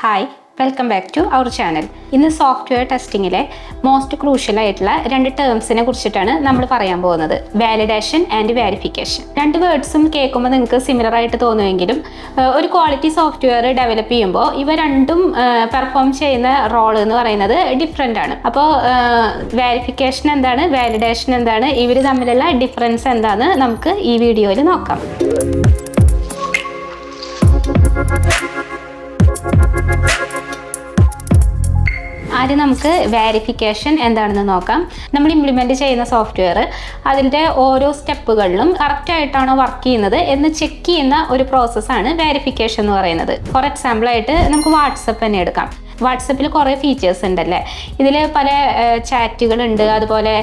Hi, welcome back to our channel. ഇന്ന് software ടെസ്റ്റിങ്ങിലെ most crucial ആയിട്ടുള്ള രണ്ട് ടേംസിനെ കുറിച്ചിട്ടാണ് നമ്മൾ പറയാൻ പോകുന്നത്. Validation and verification. രണ്ട് വേർഡ്സും കേൾക്കുമ്പോൾ നിങ്ങൾക്ക് സിമിലർ ആയിട്ട് തോന്നുമെങ്കിലും ഒരു ക്വാളിറ്റി സോഫ്റ്റ്വെയർ ഡെവലപ്പ് ചെയ്യുമ്പോൾ ഇവ രണ്ടും പെർഫോം ചെയ്യുന്ന റോൾ എന്ന് പറയുന്നത് ഡിഫറെൻ്റ് ആണ്. അപ്പോൾ വെരിഫിക്കേഷൻ എന്താണ്, വാലിഡേഷൻ എന്താണ്, ഇവർ തമ്മിലുള്ള ഡിഫറൻസ് എന്താണെന്ന് നമുക്ക് ഈ വീഡിയോയിൽ നോക്കാം. ആദ്യം നമുക്ക് വെരിഫിക്കേഷൻ എന്താണെന്ന് നോക്കാം. നമ്മൾ ഇംപ്ലിമെൻറ്റ് ചെയ്യുന്ന സോഫ്റ്റ്വെയർ അതിൻ്റെ ഓരോ സ്റ്റെപ്പുകളിലും കറക്റ്റായിട്ടാണോ വർക്ക് ചെയ്യുന്നത് എന്ന് ചെക്ക് ചെയ്യുന്ന ഒരു പ്രോസസ്സാണ് വെരിഫിക്കേഷൻ എന്ന് പറയുന്നത്. ഫോർ എക്സാമ്പിളായിട്ട് നമുക്ക് വാട്സപ്പ് തന്നെ എടുക്കാം. വാട്സപ്പിൽ കുറേ ഫീച്ചേഴ്സ് ഉണ്ടല്ലേ. ഇതിൽ പല ചാറ്റുകളുണ്ട്, അതുപോലെ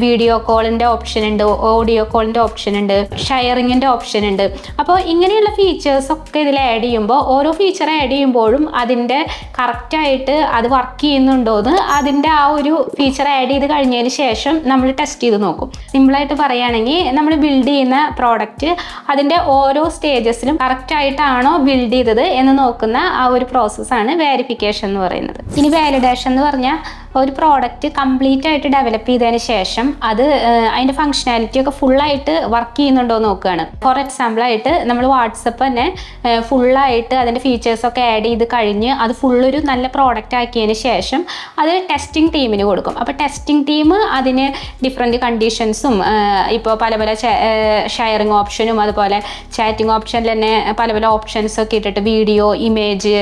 വീഡിയോ കോളിൻ്റെ ഓപ്ഷൻ ഉണ്ട്, ഓഡിയോ കോളിൻ്റെ ഓപ്ഷൻ ഉണ്ട്, ഷെയറിങ്ങിൻ്റെ ഓപ്ഷൻ ഉണ്ട്. അപ്പോൾ ഇങ്ങനെയുള്ള ഫീച്ചേഴ്സൊക്കെ ഇതിൽ ആഡ് ചെയ്യുമ്പോൾ ഓരോ ഫീച്ചർ ആഡ് ചെയ്യുമ്പോഴും അതിൻ്റെ കറക്റ്റായിട്ട് അത് വർക്ക് ചെയ്യുന്നുണ്ടോയെന്ന് അതിൻ്റെ ആ ഒരു ഫീച്ചർ ആഡ് ചെയ്ത് കഴിഞ്ഞതിന് ശേഷം നമ്മൾ ടെസ്റ്റ് ചെയ്ത് നോക്കും. സിമ്പിളായിട്ട് പറയുകയാണെങ്കിൽ നമ്മൾ ബിൽഡ് ചെയ്യുന്ന പ്രോഡക്റ്റ് അതിൻ്റെ ഓരോ സ്റ്റേജസിലും കറക്റ്റായിട്ടാണോ ബിൽഡ് ചെയ്തത് എന്ന് നോക്കുന്ന ആ ഒരു പ്രോസസ്സാണ് വെരിഫിക്കേഷൻ എന്ന് പറയുന്നത്. ഇനി വാലിഡേഷൻ എന്ന് പറഞ്ഞാൽ ഒരു പ്രോഡക്റ്റ് കംപ്ലീറ്റ് ആയിട്ട് ഡെവലപ്പ് ചെയ്തതിന് ശേഷം അത് അതിൻ്റെ ഫങ്ഷനാലിറ്റി ഒക്കെ ഫുള്ളായിട്ട് വർക്ക് ചെയ്യുന്നുണ്ടോ എന്ന് നോക്കുകയാണ്. ഫോർ എക്സാമ്പിളായിട്ട് നമ്മൾ വാട്സപ്പ് തന്നെ ഫുള്ളായിട്ട് അതിൻ്റെ ഫീച്ചേഴ്സൊക്കെ ആഡ് ചെയ്ത് കഴിഞ്ഞ് അത് ഫുള്ളൊരു നല്ല പ്രോഡക്റ്റ് ആക്കിയതിന് ശേഷം അത് ടെസ്റ്റിംഗ് ടീമിന് കൊടുക്കും. അപ്പോൾ ടെസ്റ്റിംഗ് ടീം അതിന് ഡിഫറെൻറ്റ് കണ്ടീഷൻസും ഇപ്പോൾ പല പല ഷെയറിങ് ഓപ്ഷനും അതുപോലെ ചാറ്റിംഗ് ഓപ്ഷനിൽ തന്നെ പല പല ഓപ്ഷൻസൊക്കെ ഇട്ടിട്ട് വീഡിയോ, ഇമേജ്,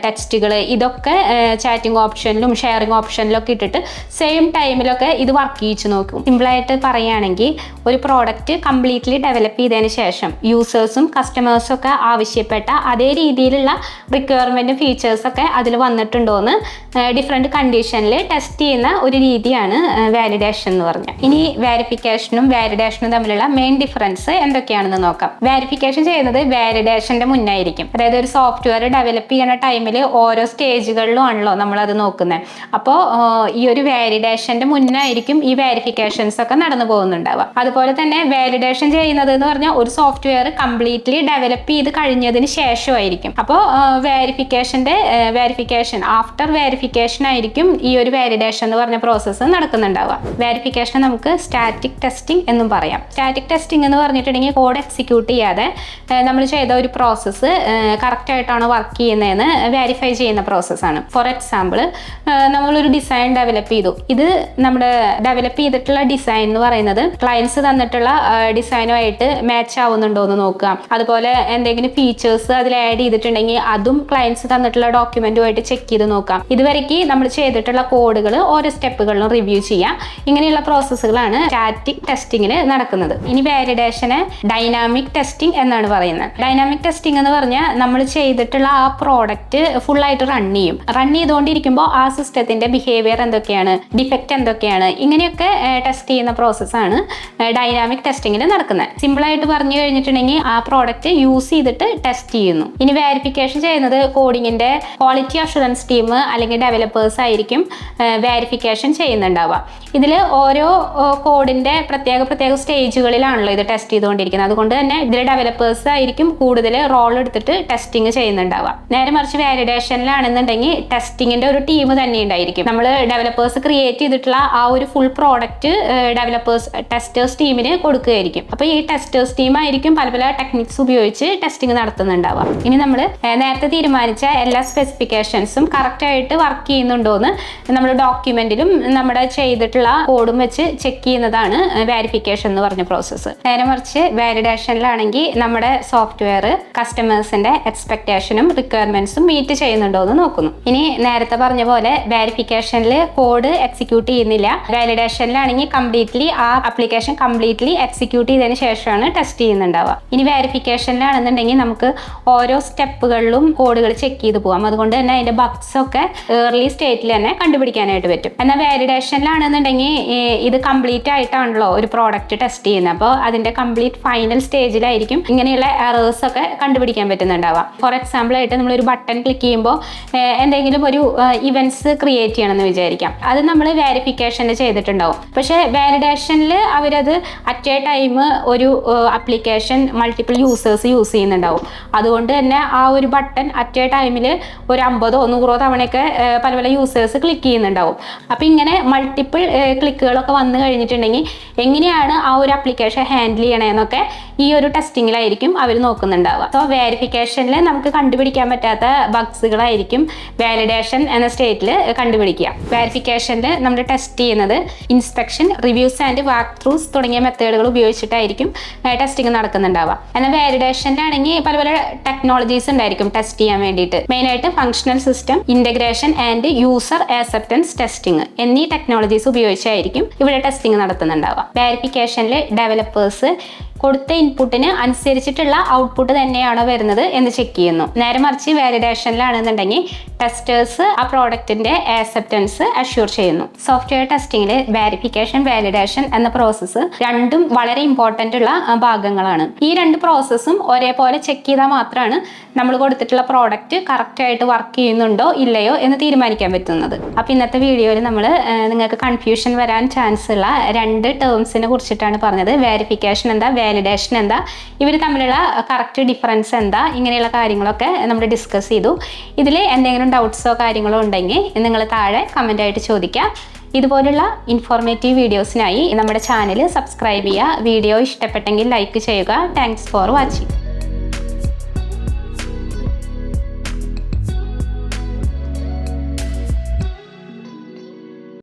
ടെക്സ്റ്റുകൾ ഇതൊക്കെ ചാറ്റിംഗ് ഓപ്ഷനിലും ഷെയറിംഗ് ഓപ്ഷനിലൊക്കെ ഇട്ടിട്ട് സെയിം ടൈമിലൊക്കെ ഇത് വർക്ക് ചെയ്യിച്ച് നോക്കും. സിമ്പിളായിട്ട് പറയുകയാണെങ്കിൽ ഒരു പ്രോഡക്റ്റ് കംപ്ലീറ്റ്ലി ഡെവലപ്പ് ചെയ്തതിന് ശേഷം യൂസേഴ്സും കസ്റ്റമേഴ്സും ഒക്കെ ആവശ്യപ്പെട്ട അതേ രീതിയിലുള്ള റിക്വയർമെൻറ്റും ഫീച്ചേഴ്സൊക്കെ അതിൽ വന്നിട്ടുണ്ടോയെന്ന് ഡിഫറെൻറ്റ് കണ്ടീഷനിൽ ടെസ്റ്റ് ചെയ്യുന്ന ഒരു രീതിയാണ് വാലിഡേഷൻ എന്ന് പറഞ്ഞാൽ. ഇനി വെരിഫിക്കേഷനും വാലിഡേഷനും തമ്മിലുള്ള മെയിൻ ഡിഫറൻസ് എന്തൊക്കെയാണെന്ന് നോക്കാം. വെരിഫിക്കേഷൻ ചെയ്യുന്നത് വാലിഡേഷൻ്റെ മുന്നായിരിക്കും. അതായത് ഒരു സോഫ്റ്റ്വെയർ ഡെവലപ്പ് ചെയ്യുന്ന ടൈമിൽ ഓരോ സ്റ്റേജുകളിലും ആണല്ലോ നമ്മളത് നോക്കുന്നത്. അപ്പോൾ ഈ ഒരു വാലിഡേഷൻ്റെ മുന്നായിരിക്കും ഈ വെരിഫിക്കേഷൻസ് ഒക്കെ നടന്നു പോകുന്നുണ്ടാവുക. അതുപോലെ തന്നെ വാലിഡേഷൻ ചെയ്യുന്നത് എന്ന് പറഞ്ഞാൽ ഒരു സോഫ്റ്റ്വെയർ കംപ്ലീറ്റ്ലി ഡെവലപ്പ് ചെയ്ത് കഴിഞ്ഞതിന് ശേഷമായിരിക്കും. അപ്പോൾ വെരിഫിക്കേഷൻ ആഫ്റ്റർ വെരിഫിക്കേഷൻ ആയിരിക്കും ഈ ഒരു വാലിഡേഷൻ എന്ന് പറഞ്ഞ പ്രോസസ്സ് നടക്കുന്നുണ്ടാവുക. വെരിഫിക്കേഷൻ നമുക്ക് സ്റ്റാറ്റിക് ടെസ്റ്റിംഗ് എന്നും പറയാം. സ്റ്റാറ്റിക് ടെസ്റ്റിംഗ് എന്ന് പറഞ്ഞിട്ടുണ്ടെങ്കിൽ കോഡ് എക്സിക്യൂട്ട് ചെയ്യാതെ നമ്മൾ ചെയ്ത ഒരു പ്രോസസ്സ് കറക്റ്റായിട്ടാണോ വർക്ക് ചെയ്യുന്നതെന്ന് വെരിഫൈ ചെയ്യുന്ന പ്രോസസ്സാണ്. ഫോർ എക്സാമ്പിൾ നമ്മളൊരു ഡിസൈൻ ഡെവലപ്പ് ചെയ്തു. ഇത് നമ്മുടെ ഡെവലപ്പ് ചെയ്തിട്ടുള്ള ഡിസൈൻ എന്ന് പറയുന്നത് ക്ലയൻസ് തന്നിട്ടുള്ള ഡിസൈനുമായിട്ട് മാച്ച് ആവുന്നുണ്ടോ എന്ന് നോക്കുക. അതുപോലെ എന്തെങ്കിലും ഫീച്ചേഴ്സ് അതിൽ ആഡ് ചെയ്തിട്ടുണ്ടെങ്കിൽ അതും ക്ലയൻസ് തന്നിട്ടുള്ള ഡോക്യുമെന്റുമായിട്ട് ചെക്ക് ചെയ്ത് നോക്കാം. ഇതുവരെയ്ക്ക് നമ്മൾ ചെയ്തിട്ടുള്ള കോഡുകൾ ഓരോ സ്റ്റെപ്പുകളിലും റിവ്യൂ ചെയ്യാം. ഇങ്ങനെയുള്ള പ്രോസസ്സുകളാണ് സ്റ്റാറ്റിക് ടെസ്റ്റിങ്ങിൽ നടക്കുന്നത്. ഇനി വാലിഡേഷനെ ഡൈനാമിക് ടെസ്റ്റിംഗ് എന്നാണ് പറയുന്നത്. ഡൈനാമിക് ടെസ്റ്റിംഗ് എന്ന് പറഞ്ഞാൽ നമ്മൾ ചെയ്തിട്ടുള്ള ആ പ്രോഡക്റ്റ് ഫുള്ളായിട്ട് റൺ ചെയ്തുകൊണ്ടിരിക്കുമ്പോൾ ആ സിസ്റ്റത്തിന്റെ ബിഹേവിയർ എന്തൊക്കെയാണ്, ഡിഫക്റ്റ് എന്തൊക്കെയാണ്, ഇങ്ങനെയൊക്കെ ടെസ്റ്റ് ചെയ്യുന്ന പ്രോസസ്സാണ് ഡൈനാമിക് ടെസ്റ്റിങ്ങിൽ നടക്കുന്നത്. സിമ്പിളായിട്ട് പറഞ്ഞു കഴിഞ്ഞിട്ടുണ്ടെങ്കിൽ ആ പ്രോഡക്റ്റ് യൂസ് ചെയ്തിട്ട് ടെസ്റ്റ് ചെയ്യുന്നു. ഇനി വെരിഫിക്കേഷൻ ചെയ്യുന്നത് കോഡിങ്ങിന്റെ ക്വാളിറ്റി അഷുറൻസ് ടീം അല്ലെങ്കിൽ ഡെവലപ്പേഴ്സ് ആയിരിക്കും വെരിഫിക്കേഷൻ ചെയ്യുന്നുണ്ടാവുക. ഇതിൽ ഓരോ കോഡിന്റെ പ്രത്യേക സ്റ്റേജുകളിലാണല്ലോ ഇത് ടെസ്റ്റ് ചെയ്തുകൊണ്ടിരിക്കുന്നത്. അതുകൊണ്ട് തന്നെ ഇതിൽ ഡെവലപ്പേഴ്സ് ആയിരിക്കും കൂടുതൽ റോൾ എടുത്തിട്ട് ടെസ്റ്റിംഗ് ചെയ്യുന്നുണ്ടാവുക. നേരെ മറിച്ച് വാലിഡേഷനിലാണെന്നുണ്ടെങ്കിൽ ടെസ്റ്റിങ്ങിന്റെ ഒരു ടീം തന്നെ ഉണ്ടായിരിക്കും. നമ്മൾ ഡെവലപ്പേഴ്സ് ക്രിയേറ്റ് ചെയ്തിട്ടുള്ള ആ ഒരു ഫുൾ പ്രോഡക്റ്റ് ടെസ്റ്റേഴ്സ് ടീമിന് കൊടുക്കുകയായിരിക്കും. അപ്പോൾ ഈ ടെസ്റ്റേഴ്സ് ടീം ആയിരിക്കും പല പല ടെക്നിക്സ് ഉപയോഗിച്ച് ടെസ്റ്റിംഗ് നടത്തുന്നുണ്ടാവുക. ഇനി നമ്മൾ നേരത്തെ തീരുമാനിച്ച എല്ലാ സ്പെസിഫിക്കേഷൻസും കറക്റ്റായിട്ട് വർക്ക് ചെയ്യുന്നുണ്ടോയെന്ന് നമ്മൾ ഡോക്യുമെന്റിലും നമ്മുടെ ചെയ്തിട്ടുള്ള കോഡും വെച്ച് ചെക്ക് ചെയ്യുന്നതാണ് വെരിഫിക്കേഷൻ എന്ന് പറഞ്ഞ പ്രോസസ്സ്. നേരെ മറിച്ച് വാലിഡേഷനിലാണെങ്കിൽ നമ്മുടെ സോഫ്റ്റ്വെയർ കസ്റ്റമേഴ്സിന്റെ എക്സ്പെക്ടേഷനും റിക്വയർമെന്റ്സും മീറ്റ് ചെയ്യുന്നുണ്ടോ എന്ന് നോക്കുന്നു. ഇനി നേരത്തെ പറഞ്ഞ പോലെ വെരിഫിക്കേഷനിൽ കോഡ് എക്സിക്യൂട്ട് ചെയ്യുന്നില്ല. വാലിഡേഷനിലാണെങ്കിൽ ആ ആപ്ലിക്കേഷൻ കംപ്ലീറ്റ്ലി എക്സിക്യൂട്ട് ചെയ്തതിന് ശേഷമാണ് ടെസ്റ്റ് ചെയ്യുന്നുണ്ടാവുക. ഇനി വെരിഫിക്കേഷനിലാണെന്നുണ്ടെങ്കിൽ നമുക്ക് ഓരോ സ്റ്റെപ്പുകളിലും കോഡുകൾ ചെക്ക് ചെയ്ത് പോകാം. അതുകൊണ്ട് തന്നെ അതിന്റെ ബഗ്സ് ഒക്കെ ഏർലി സ്റ്റേറ്റിൽ തന്നെ കണ്ടുപിടിക്കാനായിട്ട് പറ്റും. എന്നാൽ വാലിഡേഷനിലാണെന്നുണ്ടെങ്കിൽ ഇത് കംപ്ലീറ്റ് ആയിട്ടാണല്ലോ ഒരു പ്രോഡക്റ്റ് ടെസ്റ്റ് ചെയ്യുന്നത്. അപ്പോൾ അതിന്റെ കംപ്ലീറ്റ് ഫൈനൽ സ്റ്റേജിലായിരിക്കും ഇങ്ങനെയുള്ള എറേഴ്സ് ഒക്കെ കണ്ടുപിടിക്കാൻ പറ്റുന്നുണ്ടാവുക. ഫോർ എക്സാമ്പിൾ ആയിട്ട് നമ്മളൊരു ബട്ടൺ ക്ലിക്ക് ചെയ്യുമ്പോൾ എന്തെങ്കിലും ഒരു ഇവന്റ്സ് ക്രിയേറ്റ് ചെയ്യണം. ചെയ്യുകയാണെന്ന് വിചാരിക്കാം. അത് നമ്മൾ വെരിഫിക്കേഷനിൽ ചെയ്തിട്ടുണ്ടാവും. പക്ഷേ വാലിഡേഷനിൽ അവരത് അറ്റ് എ ടൈം ഒരു ആപ്ലിക്കേഷൻ മൾട്ടിപ്പിൾ യൂസേഴ്സ് യൂസ് ചെയ്യുന്നുണ്ടാവും. അതുകൊണ്ട് തന്നെ ആ ഒരു ബട്ടൺ അറ്റ് എ ടൈമിൽ ഒരു 50 100 തവണയൊക്കെ പല പല യൂസേഴ്സ് ക്ലിക്ക് ചെയ്യുന്നുണ്ടാവും. അപ്പോൾ ഇങ്ങനെ മൾട്ടിപ്പിൾ ക്ലിക്കുകളൊക്കെ വന്നു കഴിഞ്ഞിട്ടുണ്ടെങ്കിൽ എങ്ങനെയാണ് ആ ഒരു ആപ്ലിക്കേഷൻ ഹാൻഡിൽ ചെയ്യണമെന്നൊക്കെ ഈ ഒരു ടെസ്റ്റിങ്ങിലായിരിക്കും അവർ നോക്കുന്നുണ്ടാവുക. സോ വെരിഫിക്കേഷനിൽ നമുക്ക് കണ്ടുപിടിക്കാൻ പറ്റാത്ത ബഗ്സുകളായിരിക്കും വാലിഡേഷൻ എന്ന സ്റ്റേറ്റിൽ കണ്ടുപിടിക്കുക. വെരിഫിക്കേഷനിൽ നമ്മൾ ടെസ്റ്റ് ചെയ്യുന്നത് inspection, reviews and walk throughs തുടങ്ങിയ മെത്തേഡുകൾ ഉപയോഗിച്ചിട്ടായിരിക്കും ടെസ്റ്റിംഗ് നടക്കുന്നുണ്ടാവുക. എന്നാൽ വാലിഡേഷനിലാണെങ്കിൽ പല പല ടെക്നോളജീസ് ഉണ്ടായിരിക്കും ടെസ്റ്റ് ചെയ്യാൻ വേണ്ടിയിട്ട്. മെയിനായിട്ട് functional system integration and user acceptance testing എന്നീ ടെക്നോളജീസ് ഉപയോഗിച്ചായിരിക്കും ഇവിടെ ടെസ്റ്റിംഗ് നടത്തുന്നുണ്ടാവുക. വെരിഫിക്കേഷനിൽ ഡെവലപ്പേഴ്സ് കൊടുത്ത ഇൻപുട്ടിന് അനുസരിച്ചിട്ടുള്ള ഔട്ട്പുട്ട് തന്നെയാണോ വരുന്നത് എന്ന് ചെക്ക് ചെയ്യുന്നു. നേരെ മറിച്ച് വാലിഡേഷനിലാണെന്നുണ്ടെങ്കിൽ ടെസ്റ്റേഴ്സ് ആ പ്രോഡക്റ്റിന്റെ ആക്സെപ്റ്റൻസ് അഷ്യൂർ ചെയ്യുന്നു. സോഫ്റ്റ്വെയർ ടെസ്റ്റിംഗിൽ വെരിഫിക്കേഷൻ, വാലിഡേഷൻ എന്ന പ്രോസസ്സ് രണ്ടും വളരെ ഇമ്പോർട്ടൻ്റ് ഉള്ള ഭാഗങ്ങളാണ്. ഈ രണ്ട് പ്രോസസ്സും ഒരേപോലെ ചെക്ക് ചെയ്താൽ മാത്രമാണ് നമ്മൾ കൊടുത്തിട്ടുള്ള പ്രോഡക്റ്റ് കറക്റ്റായിട്ട് വർക്ക് ചെയ്യുന്നുണ്ടോ ഇല്ലയോ എന്ന് തീരുമാനിക്കാൻ പറ്റുന്നത്. അപ്പോൾ ഇന്നത്തെ വീഡിയോയിൽ നമ്മൾ നിങ്ങൾക്ക് കൺഫ്യൂഷൻ വരാൻ ചാൻസ് ഉള്ള രണ്ട് ടേംസിനെ കുറിച്ചിട്ടാണ് പറഞ്ഞത്. വെരിഫിക്കേഷൻ എന്താ, വാലിഡേഷൻ എന്താ, ഇവർ തമ്മിലുള്ള കറക്റ്റ് ഡിഫറൻസ് എന്താ, ഇങ്ങനെയുള്ള കാര്യങ്ങളൊക്കെ നമ്മൾ ഡിസ്കസ് ചെയ്തു. ഇതിൽ എന്തെങ്കിലും ഡൗട്ട്സോ കാര്യങ്ങളോ ഉണ്ടെങ്കിൽ നിങ്ങൾ താഴെ കമൻ്റായിട്ട് ചോദിക്കുക. ഇതുപോലുള്ള ഇൻഫോർമേറ്റീവ് വീഡിയോസിനായി നമ്മുടെ ചാനൽ സബ്സ്ക്രൈബ് ചെയ്യുക. വീഡിയോ ഇഷ്ടപ്പെട്ടെങ്കിൽ ലൈക്ക് ചെയ്യുക. Thanks for watching.